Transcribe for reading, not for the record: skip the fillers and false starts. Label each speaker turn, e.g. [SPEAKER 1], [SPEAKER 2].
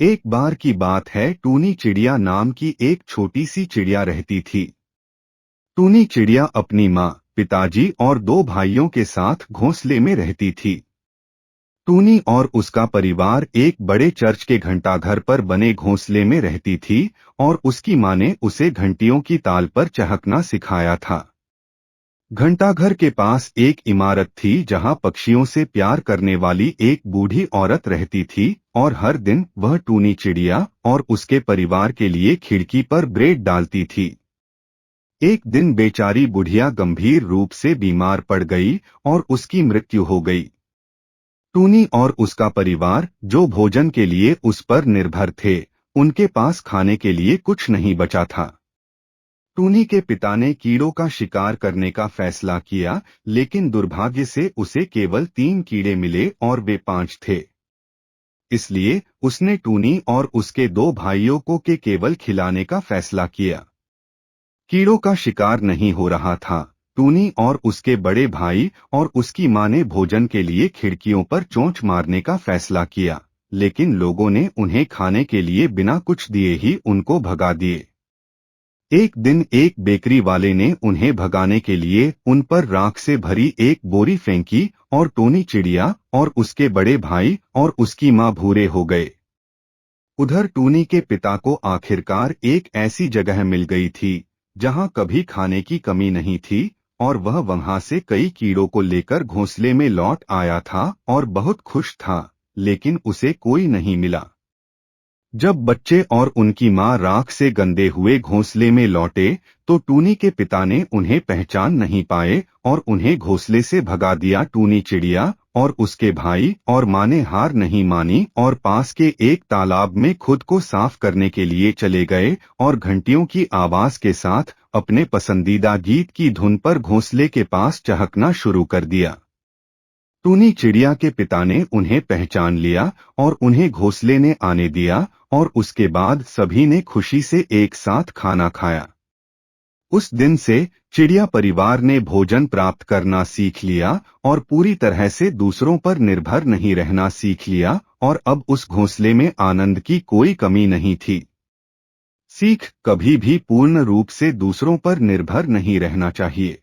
[SPEAKER 1] एक बार की बात है, टूनी चिड़िया नाम की एक छोटी सी चिड़िया रहती थी। टूनी चिड़िया अपनी माँ, पिताजी और दो भाइयों के साथ घोंसले में रहती थी। टूनी और उसका परिवार एक बड़े चर्च के घंटाघर पर बने घोंसले में रहती थी और उसकी माँ ने उसे घंटियों की ताल पर चहकना सिखाया था। घंटाघर के पास एक इमारत थी जहां पक्षियों से प्यार करने वाली एक बूढ़ी औरत रहती थी और हर दिन वह टूनी चिड़िया और उसके परिवार के लिए खिड़की पर ब्रेड डालती थी। एक दिन बेचारी बुढ़िया गंभीर रूप से बीमार पड़ गई और उसकी मृत्यु हो गई। टूनी और उसका परिवार, जो भोजन के लिए उस पर निर्भर थे, उनके पास खाने के लिए कुछ नहीं बचा था। टूनी के पिता ने कीड़ों का शिकार करने का फैसला किया, लेकिन दुर्भाग्य से उसे केवल 3 कीड़े मिले और वे 5 थे। इसलिए उसने टूनी और उसके 2 भाइयों को केवल खिलाने का फैसला किया। कीड़ों का शिकार नहीं हो रहा था। टूनी और उसके बड़े भाई और उसकी माँ ने भोजन के लिए खिड़कियों पर चोंच मारने का फैसला किया, लेकिन लोगों ने उन्हें खाने के लिए बिना कुछ दिए ही उनको भगा दिए। एक दिन एक बेकरी वाले ने उन्हें भगाने के लिए उन पर राख से भरी एक बोरी फेंकी और टूनी चिड़िया और उसके बड़े भाई और उसकी माँ भूरे हो गए। उधर टूनी के पिता को आखिरकार एक ऐसी जगह मिल गई थी जहां कभी खाने की कमी नहीं थी और वह वहां से कई कीड़ों को लेकर घोंसले में लौट आया था और बहुत खुश था, लेकिन उसे कोई नहीं मिला। जब बच्चे और उनकी माँ राख से गंदे हुए घोंसले में लौटे तो टूनी के पिता ने उन्हें पहचान नहीं पाए और उन्हें घोंसले से भगा दिया। टूनी चिड़िया और उसके भाई और माँ ने हार नहीं मानी और पास के एक तालाब में खुद को साफ करने के लिए चले गए और घंटियों की आवाज के साथ अपने पसंदीदा गीत की धुन पर घोंसले के पास चहकना शुरू कर दिया। टूनी चिड़िया के पिता ने उन्हें पहचान लिया और उन्हें घोंसले ने आने दिया और उसके बाद सभी ने खुशी से एक साथ खाना खाया। उस दिन से चिड़िया परिवार ने भोजन प्राप्त करना सीख लिया और पूरी तरह से दूसरों पर निर्भर नहीं रहना सीख लिया और अब उस घोंसले में आनंद की कोई कमी नहीं थी। सीख, कभी भी पूर्ण रूप से दूसरों पर निर्भर नहीं रहना चाहिए।